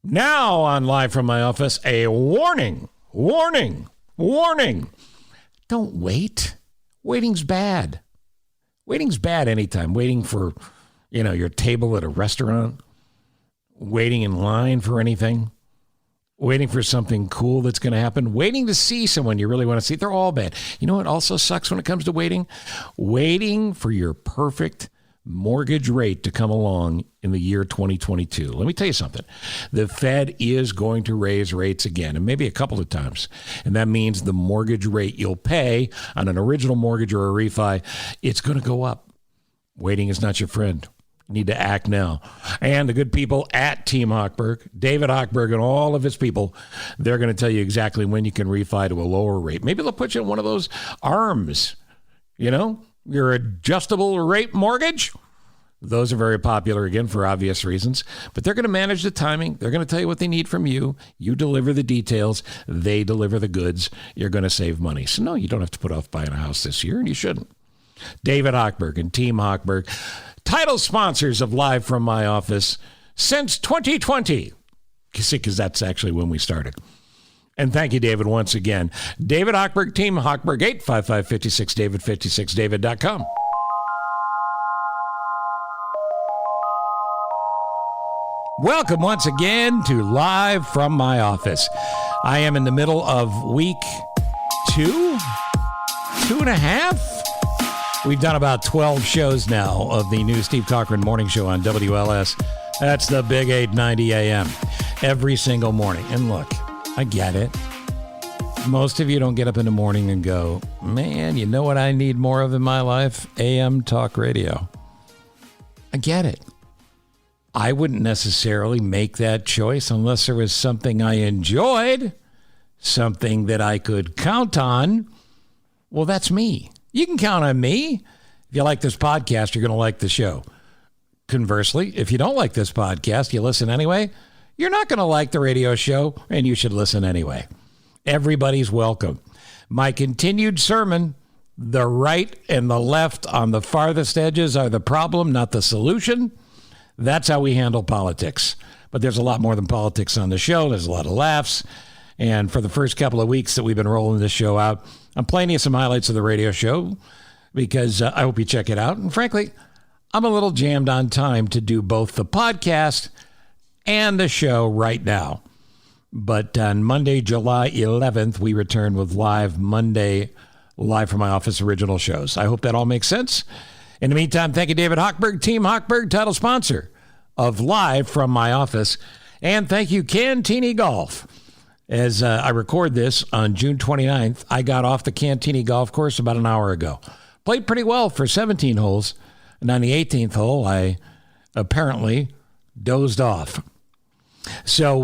Now on Live from my office, a warning. Don't wait. Waiting's bad. Waiting's bad anytime. Waiting for, your table at a restaurant. Waiting in line for anything. Waiting for something cool that's going to happen. Waiting to see someone you really want to see. They're all bad. You know what also sucks when it comes to waiting? Waiting for your perfect mortgage rate to come along in the year 2022. Let me tell you something. The Fed is going to raise rates again, and maybe a couple of times. And that means the mortgage rate you'll pay on an original mortgage or a refi, it's going to go up. Waiting is not your friend. You need to act now. And the good people at Team Hochberg, David Hochberg and all of his people, they're going to tell you exactly when you can refi to a lower rate. Maybe they'll put you in one of those ARMs, your adjustable rate mortgage. Those are very popular, again, for obvious reasons. But they're going to manage the timing. They're going to tell you what they need from you. You deliver the details. They deliver the goods. You're going to save money. So, no, you don't have to put off buying a house this year, and you shouldn't. David Hochberg and Team Hochberg, title sponsors of Live from my office since 2020. Because that's actually when we started. And thank you, David, once again. David Hochberg, Team Hochberg, 855-56-DAVID, 56david.com. Welcome once again to Live from my office. I am in the middle of week 2.5. We've done about 12 shows now of the new Steve Cochran Morning Show on WLS. That's the big 890 AM every single morning. And look, I get it. Most of you don't get up in the morning and go, man, you know what I need more of in my life? AM talk radio. I get it. I wouldn't necessarily make that choice unless there was something I enjoyed, something that I could count on. Well, that's me. You can count on me. If you like this podcast, you're going to like the show. Conversely, if you don't like this podcast, you listen anyway, you're not going to like the radio show, and you should listen anyway. Everybody's welcome. My continued sermon, the right and the left on the farthest edges are the problem, not the solution. That's how we handle politics. But there's a lot more than politics on the show. There's a lot of laughs. And for the first couple of weeks that we've been rolling this show out, I'm playing you some highlights of the radio show because I hope you check it out. And frankly, I'm a little jammed on time to do both the podcast and the show right now. But on Monday, July 11th, we return with Live from my office original shows. I hope that all makes sense. In the meantime, thank you, David Hochberg, Team Hochberg, title sponsor of Live from my office. And thank you, Cantini Golf. As I record this on June 29th, I got off the Cantini Golf Course about an hour ago. Played pretty well for 17 holes. And on the 18th hole, I apparently dozed off. So,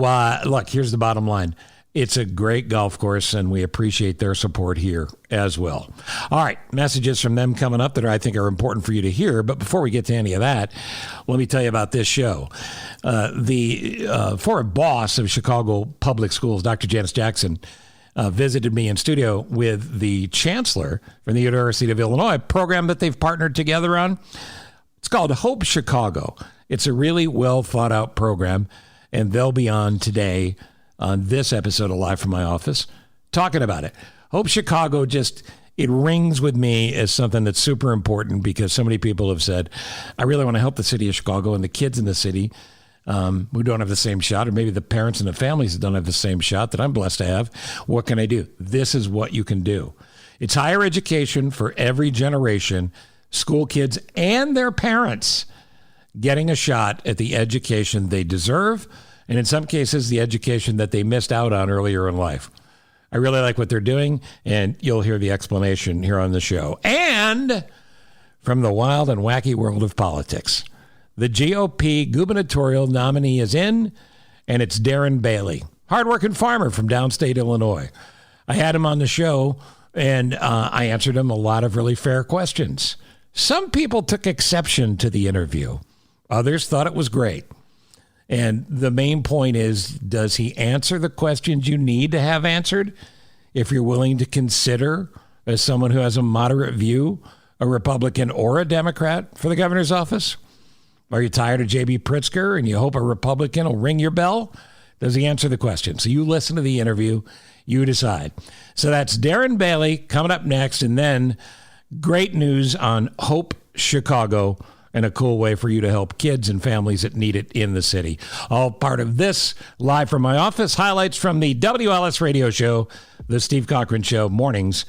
look, here's the bottom line. It's a great golf course, and we appreciate their support here as well. All right, messages from them coming up that I think are important for you to hear. But before we get to any of that, let me tell you about this show. The former boss of Chicago Public Schools, Dr. Janice Jackson, visited me in studio with the chancellor from the University of Illinois, a program that they've partnered together on. It's called Hope Chicago. It's a really well thought out program, and they'll be on today on this episode of Live from my office talking about it. Hope Chicago it rings with me as something that's super important because so many people have said, I really want to help the city of Chicago and the kids in the city who don't have the same shot, or maybe the parents and the families that don't have the same shot that I'm blessed to have. What can I do? This is what you can do. It's higher education for every generation, school kids and their parents getting a shot at the education they deserve, and in some cases, the education that they missed out on earlier in life. I really like what they're doing, and you'll hear the explanation here on the show. And from the wild and wacky world of politics, the GOP gubernatorial nominee is in, and it's Darren Bailey, hardworking farmer from downstate Illinois. I had him on the show, and I answered him a lot of really fair questions. Some people took exception to the interview. Others thought it was great. And the main point is, does he answer the questions you need to have answered? If you're willing to consider, as someone who has a moderate view, a Republican or a Democrat for the governor's office? Are you tired of J.B. Pritzker and you hope a Republican will ring your bell? Does he answer the question? So you listen to the interview, you decide. So that's Darren Bailey coming up next, and then great news on Hope Chicago and a cool way for you to help kids and families that need it in the city. All part of this Live from My Office, highlights from the WLS radio show, The Steve Cochran Show, mornings,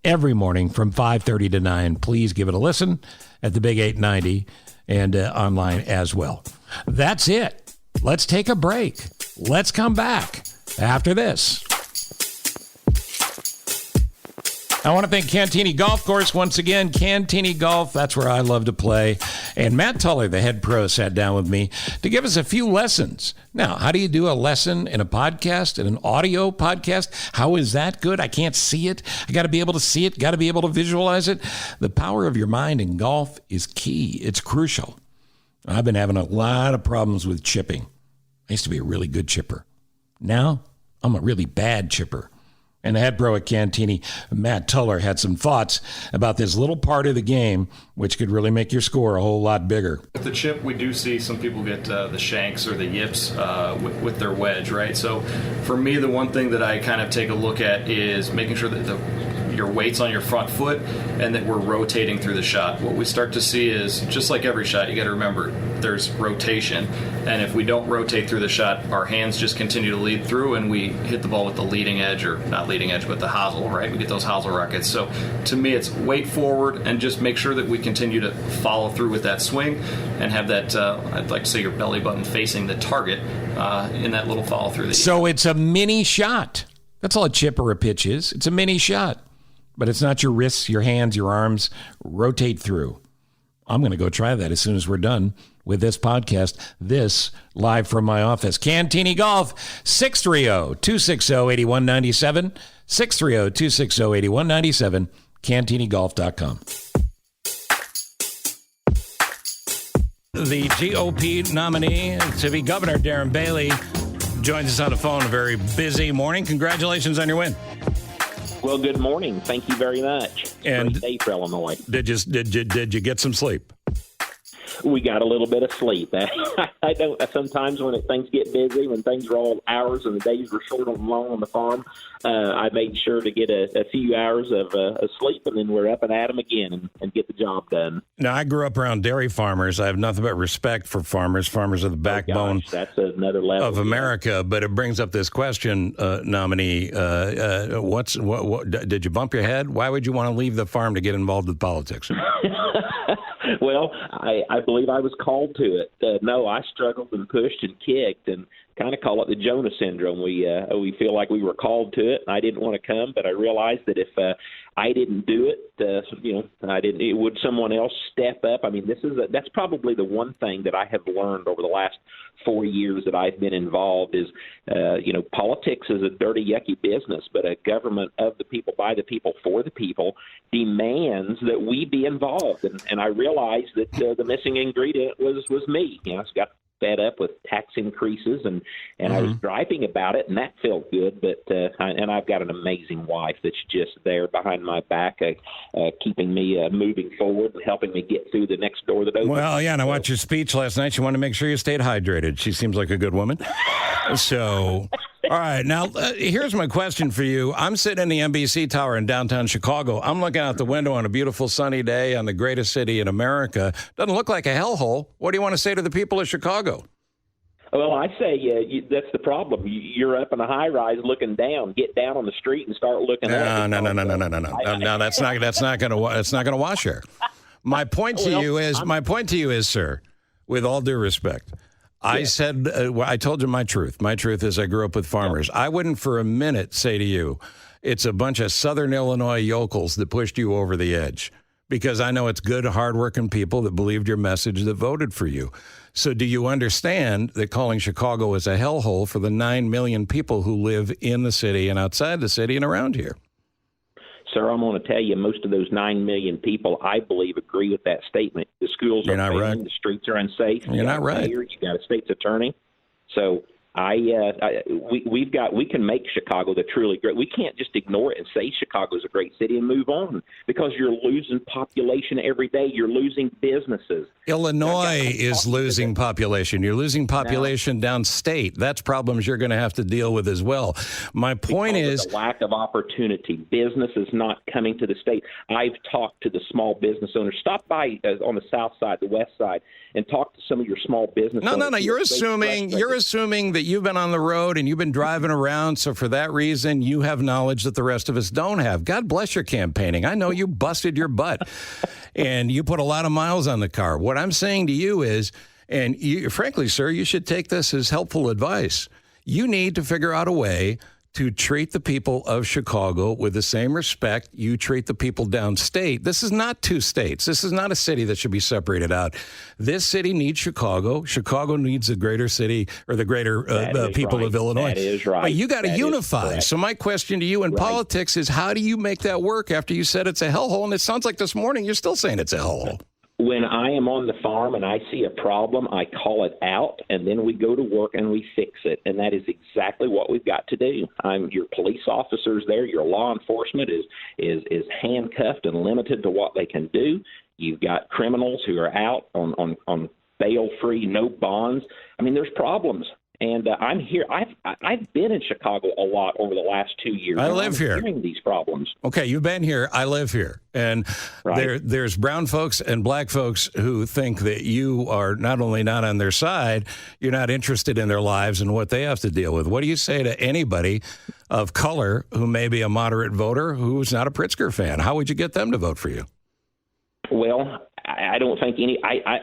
every morning from 5:30 to 9. Please give it a listen at the Big 890 and online as well. That's it. Let's take a break. Let's come back after this. I want to thank Cantini Golf Course once again. Cantini Golf, that's where I love to play. And Matt Tuller, the head pro, sat down with me to give us a few lessons. Now, how do you do a lesson in a podcast, in an audio podcast? How is that good? I can't see it. I got to be able to see it, got to be able to visualize it. The power of your mind in golf is key. It's crucial. I've been having a lot of problems with chipping. I used to be a really good chipper. Now, I'm a really bad chipper. And the head pro at Cantini, Matt Tuller, had some thoughts about this little part of the game, which could really make your score a whole lot bigger. With the chip, we do see some people get the shanks or the yips with their wedge, right? So for me, the one thing that I kind of take a look at is making sure that your weight's on your front foot and that we're rotating through the shot. What we start to see is, just like every shot, you got to remember there's rotation. And if we don't rotate through the shot, our hands just continue to lead through and we hit the ball with the leading edge, or not leading edge, but the hosel, right? We get those hosel rockets. So to me, it's weight forward and just make sure that we continue to follow through with that swing and have that, I'd like to say, your belly button facing the target in that little follow through. So it's a mini shot. That's all a chip or a pitch is. It's a mini shot. But it's not your wrists, your hands, your arms. Rotate through. I'm going to go try that as soon as we're done with this podcast. This Live from My Office. Cantini Golf, 630-260-8197. 630-260-8197. CantiniGolf.com. The GOP nominee to be governor, Darren Bailey, joins us on the phone. A very busy morning. Congratulations on your win. Well, good morning. Thank you very much. And great day for Illinois. Did you get some sleep? We got a little bit of sleep. I don't. Sometimes when things get busy, when things are all hours and the days were short and long on the farm, I made sure to get a few hours of sleep, and then we're up and at 'em again and get the job done. Now, I grew up around dairy farmers. I have nothing but respect for farmers. Farmers are the backbone that's another level of America. But it brings up this question, nominee. What did you bump your head? Why would you want to leave the farm to get involved with politics? Well, I believe I was called to it. No, I struggled and pushed and kicked and kind of call it the Jonah syndrome. We feel like we were called to it. I didn't want to come, but I realized that if I didn't do it, would someone else step up? I mean, that's probably the one thing that I have learned over the last 4 years that I've been involved is, politics is a dirty, yucky business, but a government of the people, by the people, for the people demands that we be involved. And I realized that the missing ingredient was me. I got fed up with tax increases and I was griping about it, and that felt good. But and I've got an amazing wife that's just there behind my back, keeping me moving forward and helping me get through the next door that opens. Well, yeah, and I watched your speech last night. She wanted to make sure you stayed hydrated. She seems like a good woman. So, all right, now here's my question for you. I'm sitting in the NBC Tower in downtown Chicago. I'm looking out the window on a beautiful sunny day on the greatest city in America. Doesn't look like a hellhole. What do you want to say to the people of Chicago? Well, I say that's the problem. You're up in a high rise looking down. Get down on the street and start looking up. No. No, that's not going to wash here. My point to you is, sir, with all due respect, I said, I told you my truth. My truth is I grew up with farmers. I wouldn't for a minute say to you, it's a bunch of Southern Illinois yokels that pushed you over the edge, because I know it's good, hardworking people that believed your message that voted for you. So do you understand that calling Chicago is a hellhole for the 9 million people who live in the city and outside the city and around here? Sir, I'm going to tell you, most of those 9 million people, I believe, agree with that statement. The schools are failing, the streets are unsafe. You're not right. You got a state's attorney. So We can make Chicago the truly great. We can't just ignore it and say Chicago's a great city and move on, because you're losing population every day. You're losing businesses. Illinois is losing population. You're losing population downstate. That's problems you're going to have to deal with as well. My point is the lack of opportunity. Business is not coming to the state. I've talked to the small business owners. Stop by on the south side, the west side, and talk to some of your small business owners. No. You're assuming that you've been on the road and you've been driving around, so for that reason, you have knowledge that the rest of us don't have. God bless your campaigning. I know you busted your butt, and you put a lot of miles on the car. What I'm saying to you is, and frankly, sir, you should take this as helpful advice. You need to figure out a way to treat the people of Chicago with the same respect you treat the people downstate. This is not two states. This is not a city that should be separated out. This city needs Chicago. Chicago needs the greater city, or the greater people of Illinois. That is right. But you got to unify. So my question to you in politics is, how do you make that work after you said it's a hellhole? And it sounds like this morning you're still saying it's a hellhole. When I am on the farm and I see a problem, I call it out, and then we go to work and we fix it. And that is exactly what we've got to do. Your police officers there, your law enforcement is handcuffed and limited to what they can do. You've got criminals who are out on bail-free, no bonds. I mean, there's problems. And I'm here. I've been in Chicago a lot over the last 2 years. I live here. Hearing these problems. Okay, you've been here. I live here, and there's brown folks and black folks who think that you are not only not on their side, you're not interested in their lives and what they have to deal with. What do you say to anybody of color who may be a moderate voter who's not a Pritzker fan? How would you get them to vote for you? Well, I don't think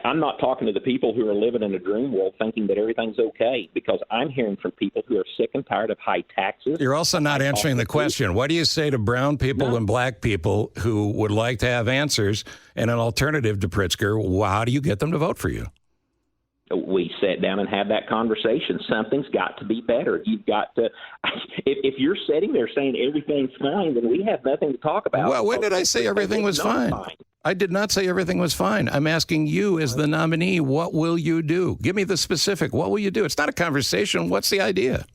I'm not talking to the people who are living in a dream world thinking that everything's okay, because I'm hearing from people who are sick and tired of high taxes. You're also not answering the question. What do you say to brown people and black people who would like to have answers and an alternative to Pritzker? How do you get them to vote for you? We sit down and have that conversation. Something's got to be better. You've got to. If you're sitting there saying everything's fine, then we have nothing to talk about. Well, when did I say everything was fine? I did not say everything was fine. I'm asking you, as the nominee, what will you do? Give me the specific. What will you do? It's not a conversation. What's the idea?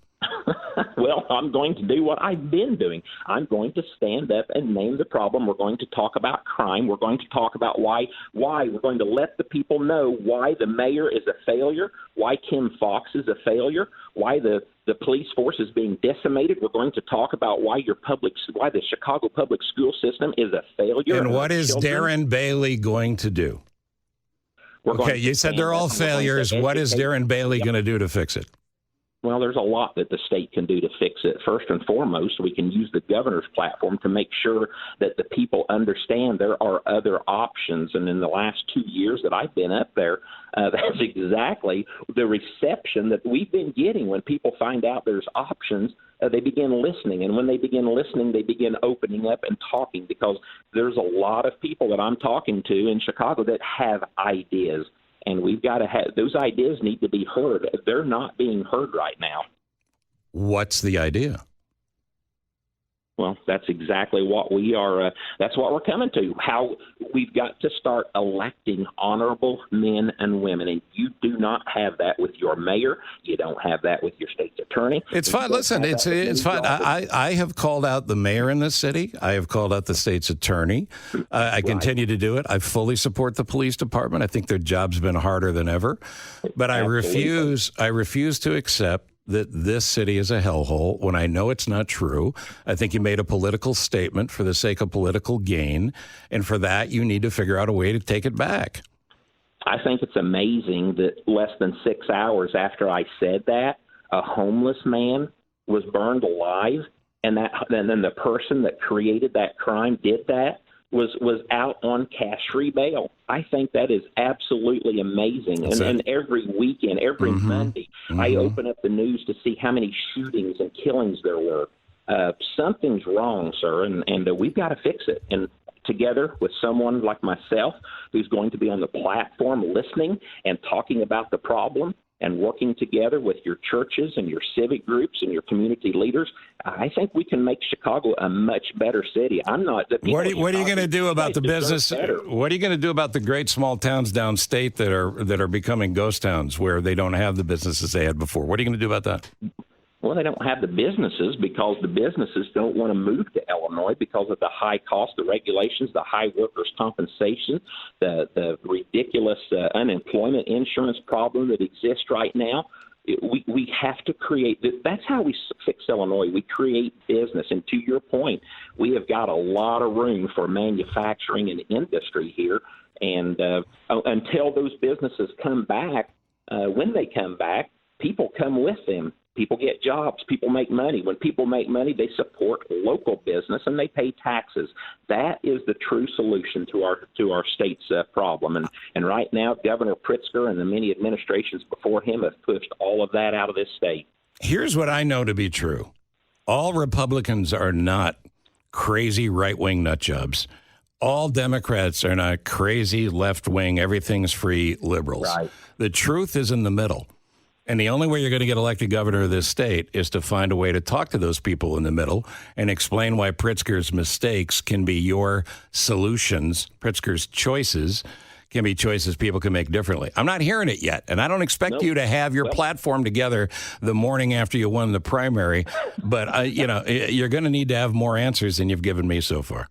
Well, I'm going to do what I've been doing. I'm going to stand up and name the problem. We're going to talk about crime. We're going to talk about why. We're going to let the people know why the mayor is a failure, why Kim Foxx is a failure, why the police force is being decimated. We're going to talk about why the Chicago public school system is a failure. And what is Darren Bailey going to do? Okay, you said they're all failures. What is Darren Bailey going to do to fix it? Well, there's a lot that the state can do to fix it. First and foremost, we can use the governor's platform to make sure that the people understand there are other options. And in the last 2 years that I've been up there, that's exactly the reception that we've been getting. When people find out there's options, they begin listening. And when they begin listening, they begin opening up and talking, because there's a lot of people that I'm talking to in Chicago that have ideas. And we've got to have those ideas need to be heard. They're not being heard right now. What's the idea? Well, that's exactly what we are. That's what we're coming to. How we've got to start electing honorable men and women, and you do not have that with your mayor. You don't have that with your state's attorney. It's fine. Listen, it's fine. I have called out the mayor in this city. I have called out the state's attorney. I continue to do it. I fully support the police department. I think their job's been harder than ever, but I refuse to accept that this city is a hellhole when I know it's not true. I think you made a political statement for the sake of political gain, and for that, you need to figure out a way to take it back. I think it's amazing that less than 6 hours after I said that, a homeless man was burned alive, and then the person that created that crime did that was out on cash-free bail. I think that is absolutely amazing. And every weekend, every Monday, I open up the news to see how many shootings and killings there were. Something's wrong, sir, and we've got to fix it. And together with someone like myself who's going to be on the platform listening and talking about the problem, and working together with your churches and your civic groups and your community leaders, I think we can make Chicago a much better city. I'm not. What are you going to do about the business? What are you going to do about the great small towns downstate that are becoming ghost towns where they don't have the businesses they had before? What are you going to do about that? Well, they don't have the businesses because the businesses don't want to move to Illinois because of the high cost, the regulations, the high workers' compensation, the ridiculous unemployment insurance problem that exists right now. We have to create – that's how we fix Illinois. We create business. And to your point, we have got a lot of room for manufacturing and industry here. And until those businesses come back, when they come back, people come with them. People get jobs. People make money. When people make money, they support local business and they pay taxes. That is the true solution to our state's problem. And right now, Governor Pritzker and the many administrations before him have pushed all of that out of this state. Here's what I know to be true. All Republicans are not crazy right-wing nut jobs. All Democrats are not crazy left-wing, everything's free liberals. Right. The truth is in the middle. And the only way you're going to get elected governor of this state is to find a way to talk to those people in the middle and explain why Pritzker's mistakes can be your solutions. Pritzker's choices can be choices people can make differently. I'm not hearing it yet, and I don't expect you to have your platform together the morning after you won the primary, but you're going to need to have more answers than you've given me so far.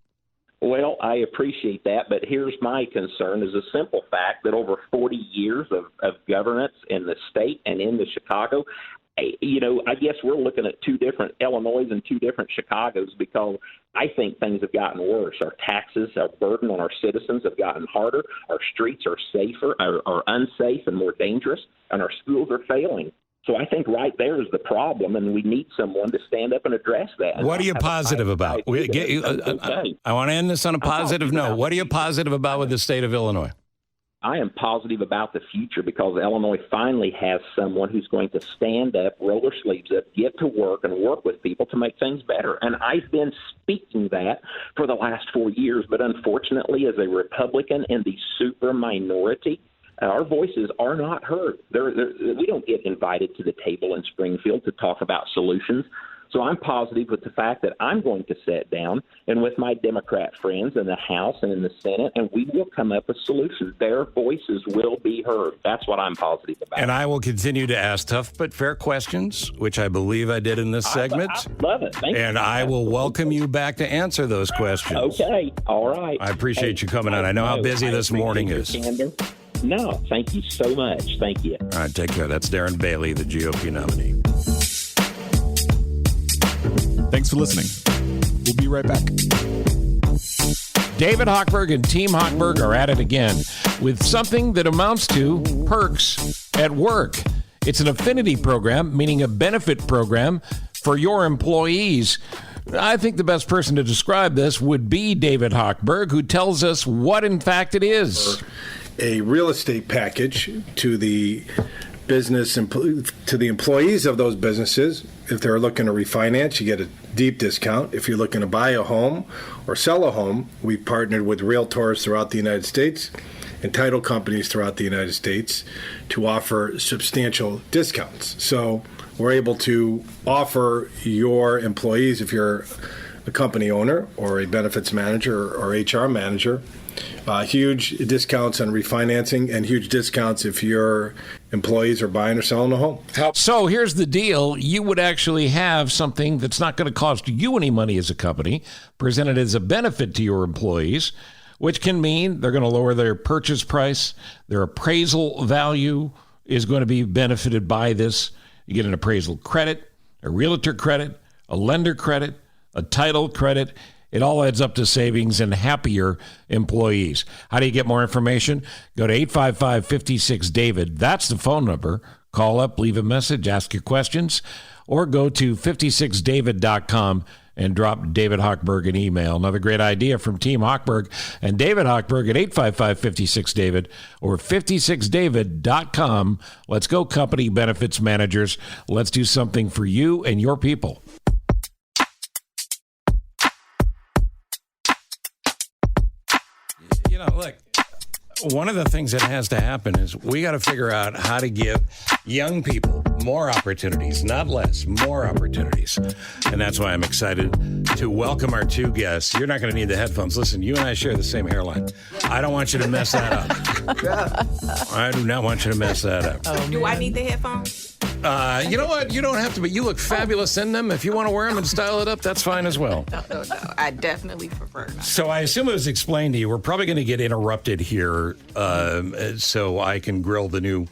Well, I appreciate that, but here's my concern is a simple fact that over 40 years of governance in the state and in the Chicago, I guess we're looking at two different Illinois and two different Chicagos because I think things have gotten worse. Our taxes, our burden on our citizens have gotten harder. Our streets are safer, are unsafe and more dangerous, and our schools are failing. So I think right there is the problem, and we need someone to stand up and address that. What are you positive about? I want to end this on a positive note. What are you positive about with the state of Illinois? I am positive about the future because Illinois finally has someone who's going to stand up, roll their sleeves up, get to work, and work with people to make things better. And I've been speaking that for the last 4 years, but unfortunately, as a Republican in the super minority, our voices are not heard. We don't get invited to the table in Springfield to talk about solutions. So I'm positive with the fact that I'm going to sit down and with my Democrat friends in the House and in the Senate, and we will come up with solutions. Their voices will be heard. That's what I'm positive about. And I will continue to ask tough but fair questions, which I believe I did in this segment. I love it. Thank you. And I will welcome you back to answer those questions. Okay. All right. I appreciate you coming on. I know how busy this morning is. No, thank you so much. Thank you. All right, take care. That's Darren Bailey, the GOP nominee. Thanks for listening. We'll be right back. David Hochberg and Team Hochberg are at it again with something that amounts to perks at work. It's an affinity program, meaning a benefit program for your employees. I think the best person to describe this would be David Hochberg, who tells us what, in fact, it is. A real estate package to the business to the employees of those businesses. If they're looking to refinance, you get a deep discount. If you're looking to buy a home or sell a home, we've partnered with realtors throughout the United States and title companies throughout the United States to offer substantial discounts. So we're able to offer your employees, if you're a company owner or a benefits manager or HR manager, huge discounts on refinancing and huge discounts if your employees are buying or selling a home. So here's the deal. You would actually have something that's not going to cost you any money as a company, presented as a benefit to your employees, which can mean they're going to lower their purchase price. Their appraisal value is going to be benefited by this. You get an appraisal credit, a realtor credit, a lender credit, a title credit. It all adds up to savings and happier employees. How do you get more information? Go to 855-56-DAVID. That's the phone number. Call up, leave a message, ask your questions, or go to 56david.com and drop David Hochberg an email. Another great idea from Team Hochberg and David Hochberg at 855-56-DAVID or 56david.com. Let's go, company benefits managers. Let's do something for you and your people. Look, one of the things that has to happen is we got to figure out how to give young people more opportunities, not less, more opportunities. And that's why I'm excited to welcome our two guests. You're not going to need the headphones. Listen, you and I share the same hairline. I don't want you to mess that up. I do not want you to mess that up. Do I need the headphones? You know what? You don't have to, but you look fabulous in them. If you want to wear them and style it up, that's fine as well. No. I definitely prefer not. So I assume it was explained to you. We're probably going to get interrupted here so I can grill the new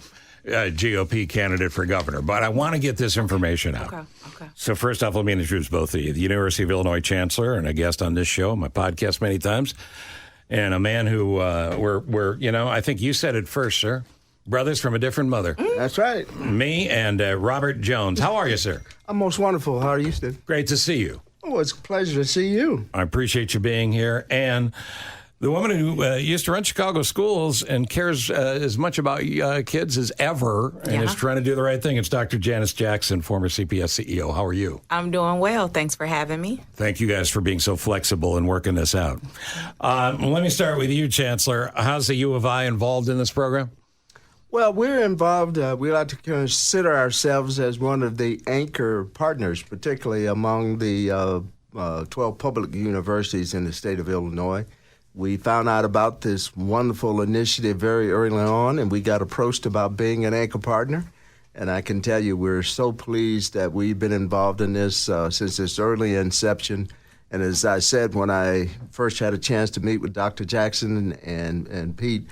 GOP candidate for governor. But I want to get this information out. Okay. So first off, let me introduce both of you. The University of Illinois Chancellor and a guest on this show, my podcast many times, and a man who I think you said it first, sir. Brothers from a different mother. That's right. Me and Robert Jones. How are you, sir? I'm most wonderful. How are you, Steve? Great to see you. Oh, it's a pleasure to see you. I appreciate you being here. And the woman who used to run Chicago schools and cares as much about kids as ever and is trying to do the right thing. It's Dr. Janice Jackson, former CPS CEO. How are you? I'm doing well. Thanks for having me. Thank you guys for being so flexible and working this out. Let me start with you, Chancellor. How's the U of I involved in this program? Well, we're involved. We like to consider ourselves as one of the anchor partners, particularly among the 12 public universities in the state of Illinois. We found out about this wonderful initiative very early on, and we got approached about being an anchor partner. And I can tell you we're so pleased that we've been involved in this since its early inception. And as I said, when I first had a chance to meet with Dr. Jackson and Pete,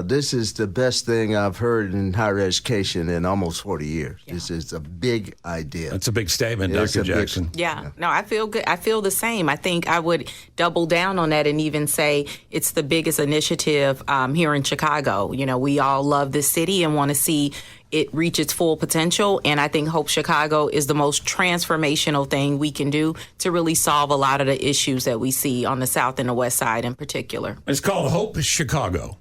this is the best thing I've heard in higher education in almost 40 years. Yeah. This is a big idea. That's a big statement, Dr. Jackson. No, I feel good. I feel the same. I think I would double down on that and even say it's the biggest initiative here in Chicago. You know, we all love this city and want to see it reach its full potential. And I think Hope Chicago is the most transformational thing we can do to really solve a lot of the issues that we see on the South and the West Side in particular. It's called Hope Chicago.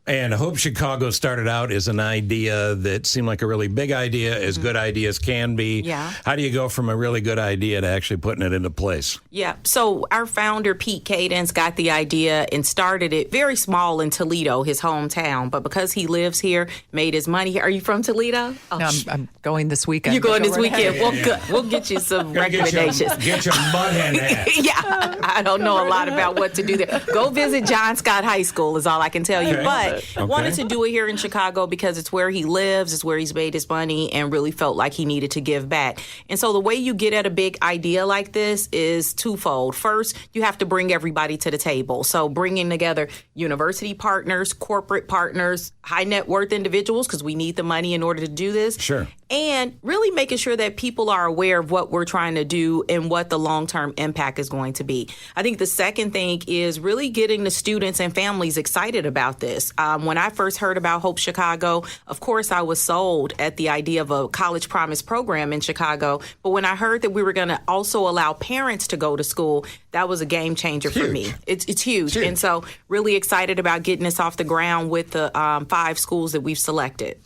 And Hope Chicago started out as an idea that seemed like a really big idea, as good ideas can be. Yeah. How do you go from a really good idea to actually putting it into place? Yeah. So our founder, Pete Cadence, got the idea and started it very small in Toledo, his hometown. But because he lives here, made his money here. Are you from Toledo? Oh, no, I'm going this weekend. You're going this weekend. Well, good. We'll get you some recommendations. Get your mud in there. Yeah. I don't know a lot about what to do there. Go visit John Scott High School is all I can tell you. Okay. But wanted to do it here in Chicago because it's where he lives, it's where he's made his money, and really felt like he needed to give back. And so the way you get at a big idea like this is twofold. First, you have to bring everybody to the table. So bringing together university partners, corporate partners, high net worth individuals, because we need the money in order to do this. Sure. And really making sure that people are aware of what we're trying to do and what the long-term impact is going to be. I think the second thing is really getting the students and families excited about this. When I first heard about Hope Chicago, of course, I was sold at the idea of a college promise program in Chicago. But when I heard that we were going to also allow parents to go to school, that was a game changer for me. It's huge. And so really excited about getting this off the ground with the 5 schools that we've selected.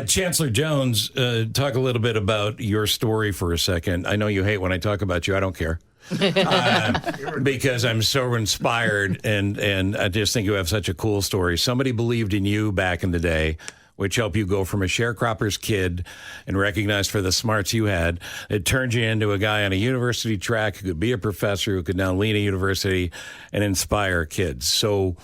Chancellor Jones, talk a little bit about your story for a second. I know you hate when I talk about you. I don't care. Because I'm so inspired, and I just think you have such a cool story. Somebody believed in you back in the day, which helped you go from a sharecropper's kid and recognized for the smarts you had. It turned you into a guy on a university track who could be a professor, who could now lead a university and inspire kids. So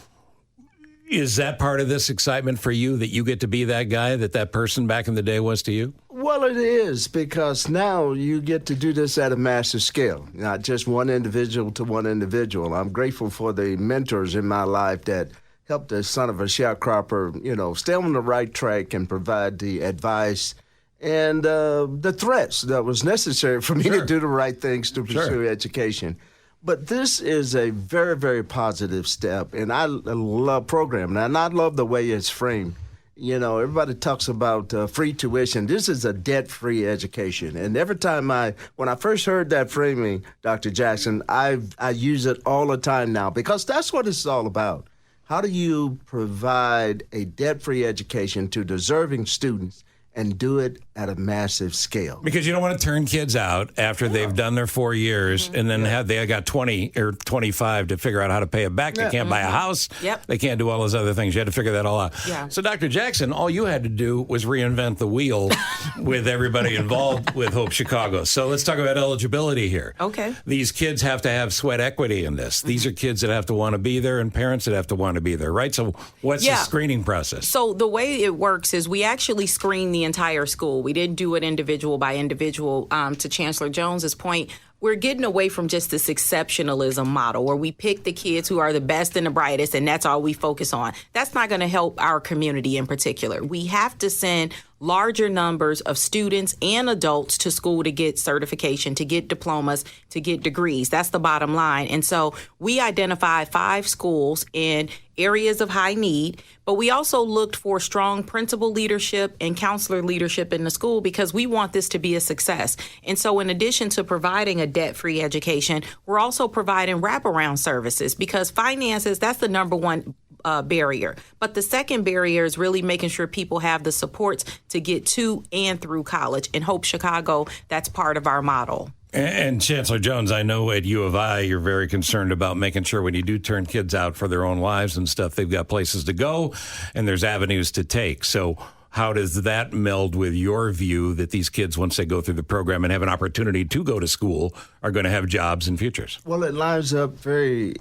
is that part of this excitement for you, that you get to be that guy that person back in the day was to you? Well, it is, because now you get to do this at a massive scale, not just one individual to one individual. I'm grateful for the mentors in my life that helped the son of a sharecropper, stay on the right track and provide the advice and the threats that was necessary for me to do the right things to pursue education. But this is a very, very positive step, and I love programming, and I love the way it's framed. Everybody talks about free tuition. This is a debt-free education. And every time when I first heard that framing, Dr. Jackson, I use it all the time now, because that's what it's all about. How do you provide a debt-free education to deserving students and do it at a massive scale. Because you don't want to turn kids out after they've done their 4 years and then they got 20 or 25 to figure out how to pay it back. They can't buy a house. Yep. They can't do all those other things. You had to figure that all out. Yeah. So, Dr. Jackson, all you had to do was reinvent the wheel with everybody involved with Hope Chicago. So let's talk about eligibility here. Okay. These kids have to have sweat equity in this. These are kids that have to want to be there and parents that have to want to be there, right? So what's the screening process? So the way it works is we actually screen the entire school. We didn't do it individual by individual. To Chancellor Jones's point, we're getting away from just this exceptionalism model where we pick the kids who are the best and the brightest, and that's all we focus on. That's not going to help our community in particular. We have to send larger numbers of students and adults to school to get certification, to get diplomas, to get degrees. That's the bottom line. And so we identified 5 schools in areas of high need, but we also looked for strong principal leadership and counselor leadership in the school because we want this to be a success. And so in addition to providing a debt-free education, we're also providing wraparound services because finances, that's the number one barrier. But the second barrier is really making sure people have the supports to get to and through college. In Hope Chicago, that's part of our model. And Chancellor Jones, I know at U of I, you're very concerned about making sure when you do turn kids out for their own lives and stuff, they've got places to go and there's avenues to take. So how does that meld with your view that these kids, once they go through the program and have an opportunity to go to school, are going to have jobs and futures? Well, it lines up very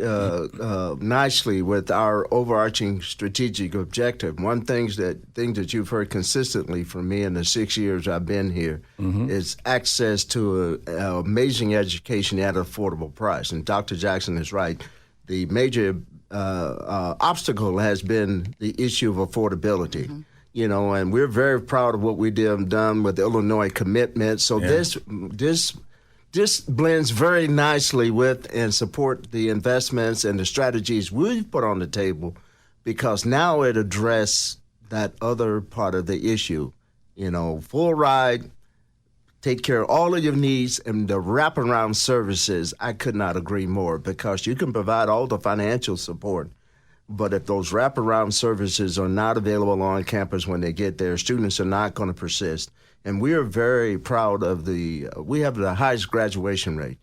nicely with our overarching strategic objective. One thing that you've heard consistently from me in the 6 years I've been here is access to amazing education at an affordable price. And Dr. Jackson is right. The major obstacle has been the issue of affordability. You know, and we're very proud of what we done with the Illinois commitment. So this blends very nicely with and support the investments and the strategies we've put on the table because now it addresses that other part of the issue. You know, full ride, take care of all of your needs, and the wraparound services, I could not agree more because you can provide all the financial support. But if those wraparound services are not available on campus when they get there, students are not going to persist. And we are very proud of we have the highest graduation rate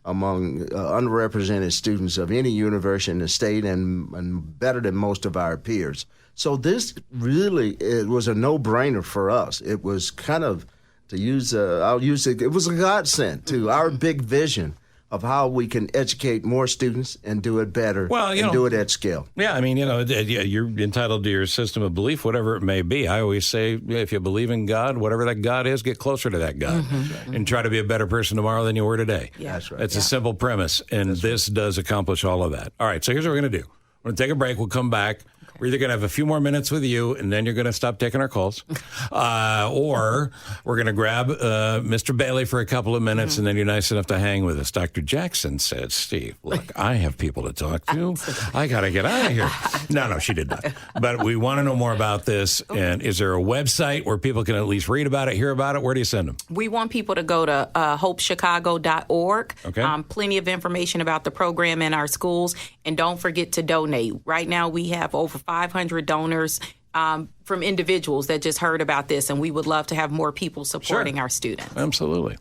among underrepresented students of any university in the state and better than most of our peers. So this really, it was a no-brainer for us. It was kind of, it was a godsend to our big vision of how we can educate more students and do it better do it at scale. Yeah, I mean, you're entitled to your system of belief, whatever it may be. I always say, if you believe in God, whatever that God is, get closer to that God and try to be a better person tomorrow than you were today. Yeah. That's right. It's a simple premise, and this does accomplish all of that. All right, so here's what we're going to do. We're going to take a break. We'll come back. We're either going to have a few more minutes with you, and then you're going to stop taking our calls, or we're going to grab Mr. Bailey for a couple of minutes, and then you're nice enough to hang with us. Dr. Jackson said, Steve, look, I have people to talk to. I got to get out of here. No, she did not. But we want to know more about this. And is there a website where people can at least read about it, hear about it? Where do you send them? We want people to go to hopechicago.org. Okay. Plenty of information about the program in our schools. And don't forget to donate. Right now, we have over 500 donors from individuals that just heard about this, and we would love to have more people supporting our students. Absolutely.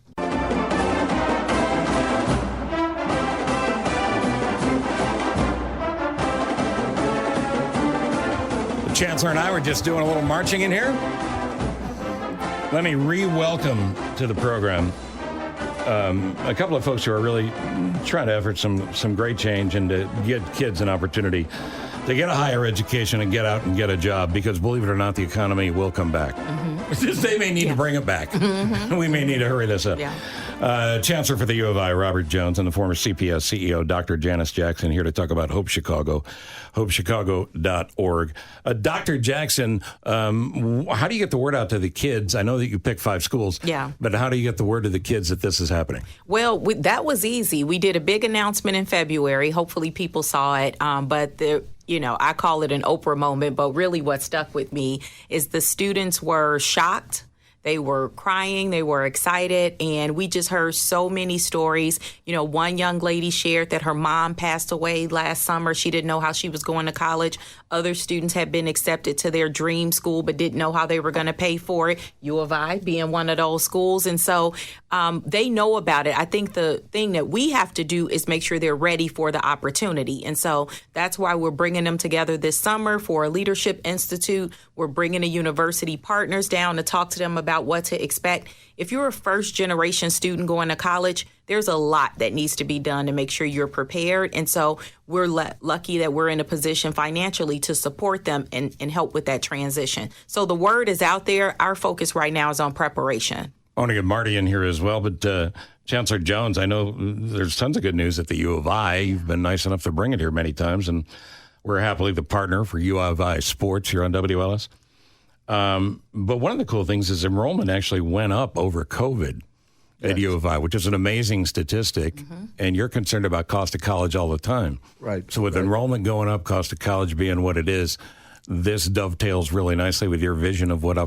The Chancellor and I were just doing a little marching in here. Let me re-welcome to the program a couple of folks who are really trying to effort some great change and to give kids an opportunity to get a higher education and get out and get a job, because believe it or not, the economy will come back. They may need to bring it back. We may need to hurry this up. Chancellor for the U of I, Robert Jones, and the former CPS CEO, Dr. Janice Jackson, here to talk about Hope Chicago, hopechicago.org. Dr. Jackson, how do you get the word out to the kids? I know that you picked 5 schools, but how do you get the word to the kids that this is happening? Well, that was easy. We did a big announcement in February. Hopefully people saw it, but I call it an Oprah moment, but really what stuck with me is the students were shocked They were crying, they were excited, and we just heard so many stories. One young lady shared that her mom passed away last summer. She didn't know how she was going to college. Other students had been accepted to their dream school but didn't know how they were going to pay for it, U of I being one of those schools. And so they know about it. I think the thing that we have to do is make sure they're ready for the opportunity. And so that's why we're bringing them together this summer for a Leadership Institute. We're bringing the university partners down to talk to them about what to expect. If you're a first-generation student going to college, there's a lot that needs to be done to make sure you're prepared. And so we're lucky that we're in a position financially to support them and help with that transition. So the word is out there. Our focus right now is on preparation. I want to get Marty in here as well, but Chancellor Jones, I know there's tons of good news at the U of I. You've been nice enough to bring it here many times, and we're happily the partner for U of I Sports here on WLS. But one of the cool things is enrollment actually went up over COVID at U of I, which is an amazing statistic, and you're concerned about cost of college all the time. Right. So with enrollment going up, cost of college being what it is, this dovetails really nicely with your vision of what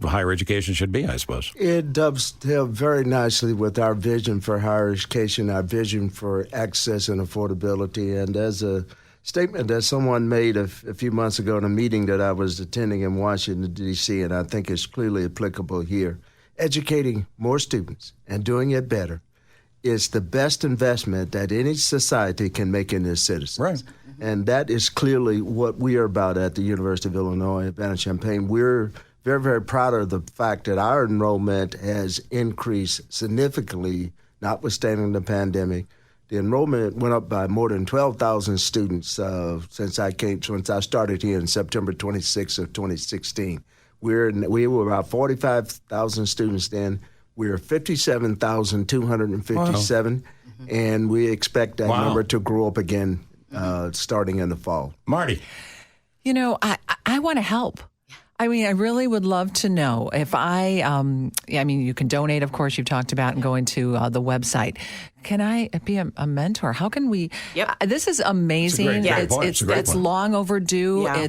higher education should be, I suppose. It dovetails very nicely with our vision for higher education, our vision for access and affordability. And as a statement that someone made a few months ago in a meeting that I was attending in Washington, D.C., and I think it's clearly applicable here, educating more students and doing it better is the best investment that any society can make in its citizens. Right. And that is clearly what we are about at the University of Illinois Urbana-Champaign. We're very, very proud of the fact that our enrollment has increased significantly, notwithstanding the pandemic. The enrollment went up by more than 12,000 students since I started here in September 26th of 2016. We were about 45,000 students then. We're 57,257, and we expect that number to grow up again starting in the fall. Marty. I want to help. I mean, I really would love to know if you can donate, of course, you've talked about, and go into the website. Can I be a mentor? How can we? Yep. This is amazing. It's long overdue. Yeah.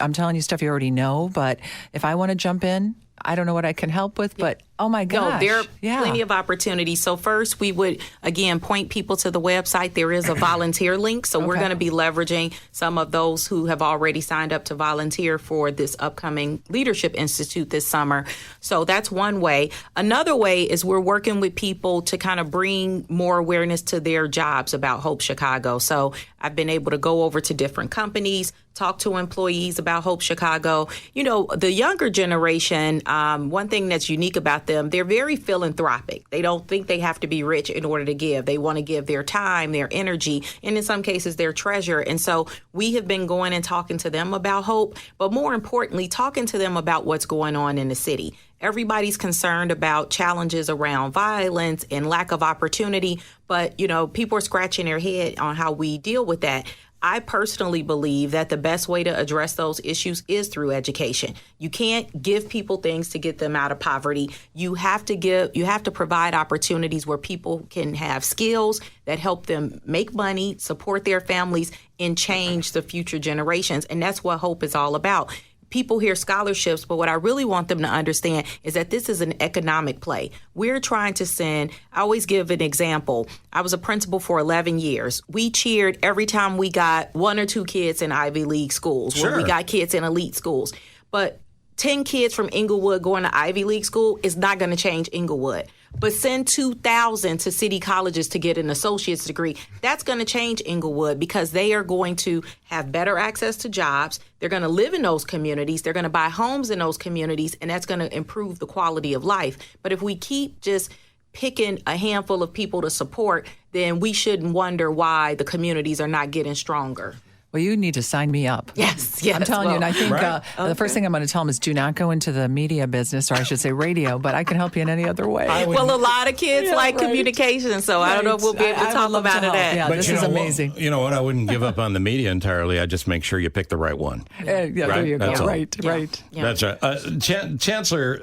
I'm telling you stuff you already know, but if I want to jump in, I don't know what I can help with, but oh my gosh. No, there are plenty of opportunities. So first, we would, again, point people to the website. There is a volunteer link. So we're going to be leveraging some of those who have already signed up to volunteer for this upcoming Leadership Institute this summer. So that's one way. Another way is we're working with people to kind of bring more awareness to their jobs about Hope Chicago. So I've been able to go over to different companies, talk to employees about Hope Chicago. The younger generation, one thing that's unique about them, they're very philanthropic. They don't think they have to be rich in order to give. They want to give their time, their energy, and in some cases their treasure. And so we have been going and talking to them about hope, but more importantly, talking to them about what's going on in the city. Everybody's concerned about challenges around violence and lack of opportunity, but, people are scratching their head on how we deal with that. I personally believe that the best way to address those issues is through education. You can't give people things to get them out of poverty. You have to provide opportunities where people can have skills that help them make money, support their families, and change the future generations. And that's what Hope is all about. People hear scholarships, but what I really want them to understand is that this is an economic play. We're trying to I always give an example. I was a principal for 11 years. We cheered every time we got one or two kids in Ivy League schools, when we got kids in elite schools. But 10 kids from Inglewood going to Ivy League school is not going to change Inglewood. But send 2,000 to city colleges to get an associate's degree. That's going to change Inglewood because they are going to have better access to jobs. They're going to live in those communities. They're going to buy homes in those communities, and that's going to improve the quality of life. But if we keep just picking a handful of people to support, then we shouldn't wonder why the communities are not getting stronger. Well, you need to sign me up. Yes. I'm telling you, and I think the first thing I'm going to tell them is do not go into the media business, or I should say radio, but I can help you in any other way. Well, a lot of kids like communication, so I don't know if we'll be able to talk about it. Yeah, this is amazing. You know what? I wouldn't give up on the media entirely. I just make sure you pick the right one. There you go. That's all. Right. Yeah. That's right. Chancellor,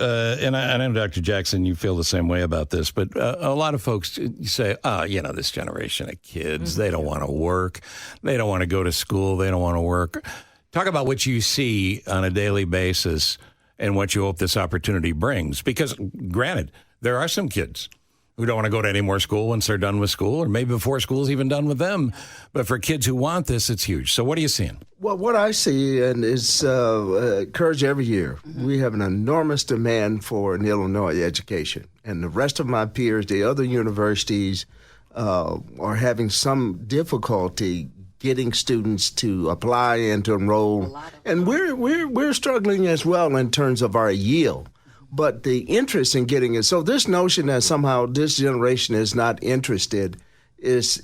and I know Dr. Jackson, you feel the same way about this, but a lot of folks say, this generation of kids, they don't want to work. They don't want to go to school. They don't want to work. Talk about what you see on a daily basis and what you hope this opportunity brings. Because, granted, there are some kids who don't want to go to any more school once they're done with school, or maybe before school's even done with them. But for kids who want this, it's huge. So what are you seeing? Well, what I see, and it's encouraged every year, we have an enormous demand for an Illinois education. And the rest of my peers, the other universities, are having some difficulty getting students to apply and to enroll. And we're struggling as well in terms of our yield. But the interest in getting it, so this notion that somehow this generation is not interested is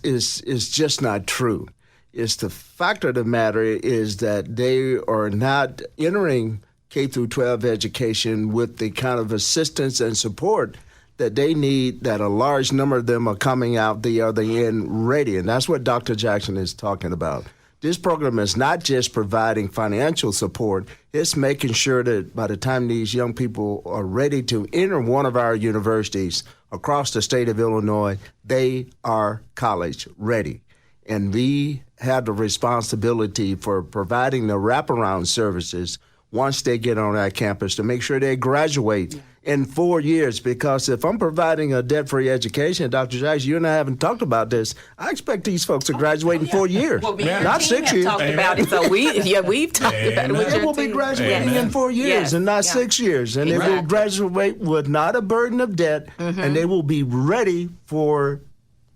just not true. It's the fact of the matter is that they are not entering K through 12 education with the kind of assistance and support that they need, that a large number of them are coming out the other end ready. And that's what Dr. Jackson is talking about. This program is not just providing financial support, it's making sure that by the time these young people are ready to enter one of our universities across the state of Illinois, they are college ready. And we have the responsibility for providing the wraparound services once they get on our campus to make sure they graduate in 4 years. Because if I'm providing a debt-free education, Dr. Jackson, you and I haven't talked about this, I expect these folks to graduate in 4 years, well, not 6 years. Talked about it, so we've talked about it with They your will be team. graduating in 4 years and not 6 years. And they will graduate with not a burden of debt, and they will be ready for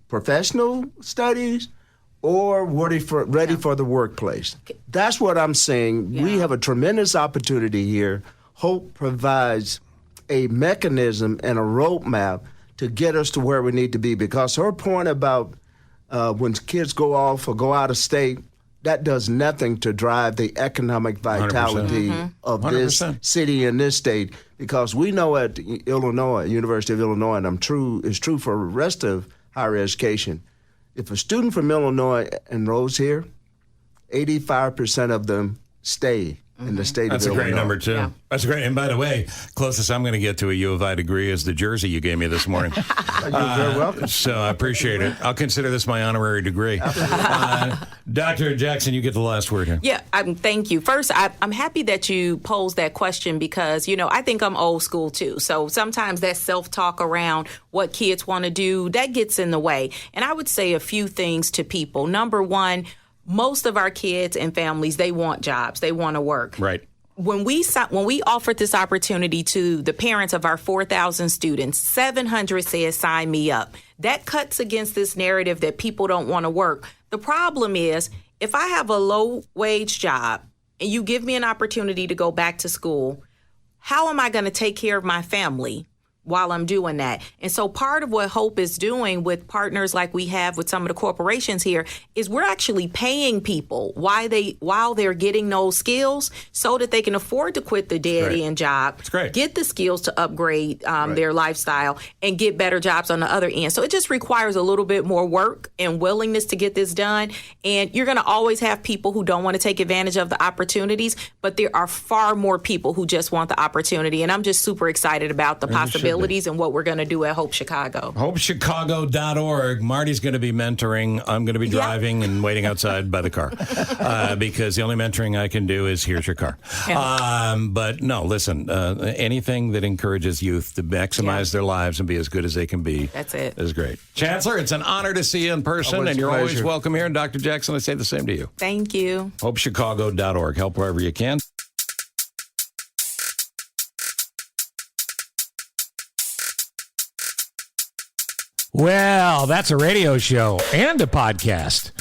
professional studies or ready for the workplace. That's what I'm saying. We have a tremendous opportunity here. Hope provides a mechanism and a roadmap to get us to where we need to be. Because her point about when kids go off or go out of state, that does nothing to drive the economic vitality of this city and this state. Because we know at Illinois, University of Illinois, and it's true for the rest of higher education, if a student from Illinois enrolls here, 85% of them stay in the state of Illinois. That's a great number, too. Yeah. That's great. And by the way, closest I'm going to get to a U of I degree is the jersey you gave me this morning. You're very welcome. So I appreciate it. I'll consider this my honorary degree. Dr. Jackson, you get the last word here. Yeah, thank you. First, I'm happy that you posed that question because, I think I'm old school, too. So sometimes that self-talk around what kids want to do, that gets in the way. And I would say a few things to people. Number one, most of our kids and families, they want jobs. They want to work. Right. When we offered this opportunity to the parents of our 4,000 students, 700 said, sign me up. That cuts against this narrative that people don't want to work. The problem is, if I have a low-wage job and you give me an opportunity to go back to school, how am I going to take care of my family while I'm doing that? And so part of what Hope is doing with partners like we have with some of the corporations here is we're actually paying people while they're getting those skills so that they can afford to quit the dead-end job, get the skills to upgrade their lifestyle, and get better jobs on the other end. So it just requires a little bit more work and willingness to get this done. And you're going to always have people who don't want to take advantage of the opportunities, but there are far more people who just want the opportunity. And I'm just super excited about the possibilities and what we're going to do at Hope Chicago. HopeChicago.org. Marty's going to be mentoring. I'm going to be driving and waiting outside by the car because the only mentoring I can do is here's your car. But no, listen, anything that encourages youth to maximize their lives and be as good as they can be. That's it. Is great. Chancellor, it's an honor to see you in person, and you're always welcome here. And Dr. Jackson, I say the same to you. Thank you. HopeChicago.org. Help wherever you can. Well, that's a radio show and a podcast.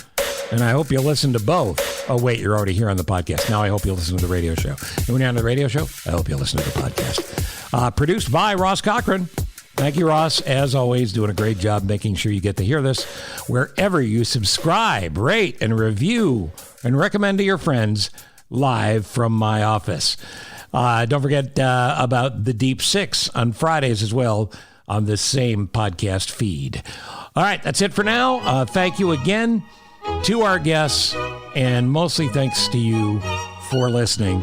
And I hope you'll listen to both. Oh, wait, you're already here on the podcast. Now I hope you'll listen to the radio show. And when you're on the radio show, I hope you'll listen to the podcast. Produced by Ross Cochran. Thank you, Ross. As always, doing a great job making sure you get to hear this wherever you subscribe, rate, and review, and recommend to your friends live from my office. Don't forget about the Deep Six on Fridays as well, on the same podcast feed. All right, that's it for now. Thank you again to our guests, and mostly thanks to you for listening.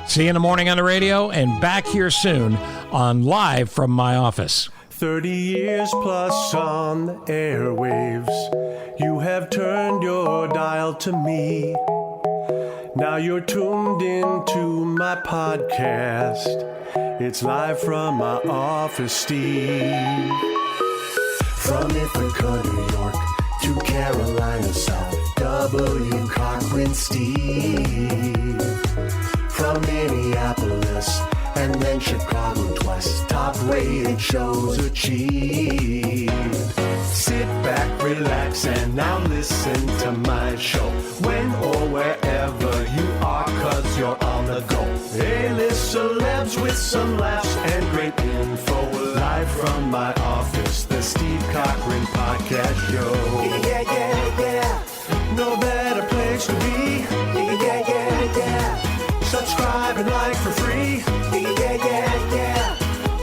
See you in the morning on the radio, and back here soon on Live from My Office. 30 years plus on the airwaves, you have turned your dial to me. Now you're tuned into my podcast. It's live from my office, Steve. From Ithaca, New York to Carolina South, W. Cochran Steve. From Minneapolis and then Chicago twice, top rated shows achieved. Sit back, relax, and now listen to my show. When or wherever you are, 'cause you're on the go. A-list celebs with some laughs and great info. Live from my office, the Steve Cochran Podcast Show. Yeah, yeah, yeah. No better place to be. Yeah, yeah, yeah, yeah. Subscribe and like for free. Yeah, yeah, yeah.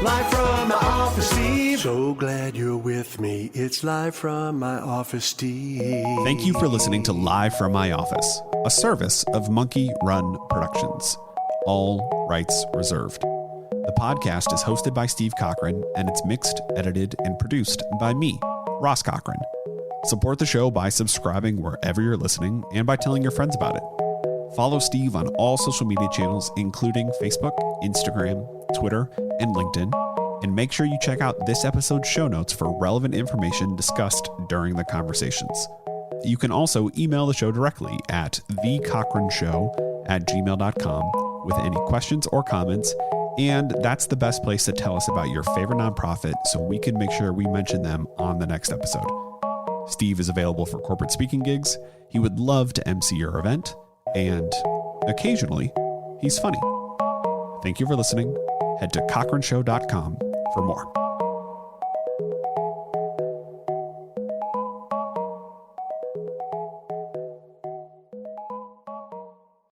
Live from my office, Steve. So glad you're with me. It's live from my office, Steve. Thank you for listening to Live from My Office, a service of Monkey Run Productions. All rights reserved. The podcast is hosted by Steve Cochran, and it's mixed, edited, and produced by me, Ross Cochran. Support the show by subscribing wherever you're listening and by telling your friends about it. Follow Steve on all social media channels, including Facebook, Instagram, Twitter, and LinkedIn. And make sure you check out this episode's show notes for relevant information discussed during the conversations. You can also email the show directly at thecochranshow@gmail.com with any questions or comments. And that's the best place to tell us about your favorite nonprofit so we can make sure we mention them on the next episode. Steve is available for corporate speaking gigs. He would love to MC your event. And occasionally, he's funny. Thank you for listening. Head to cochranshow.com for more.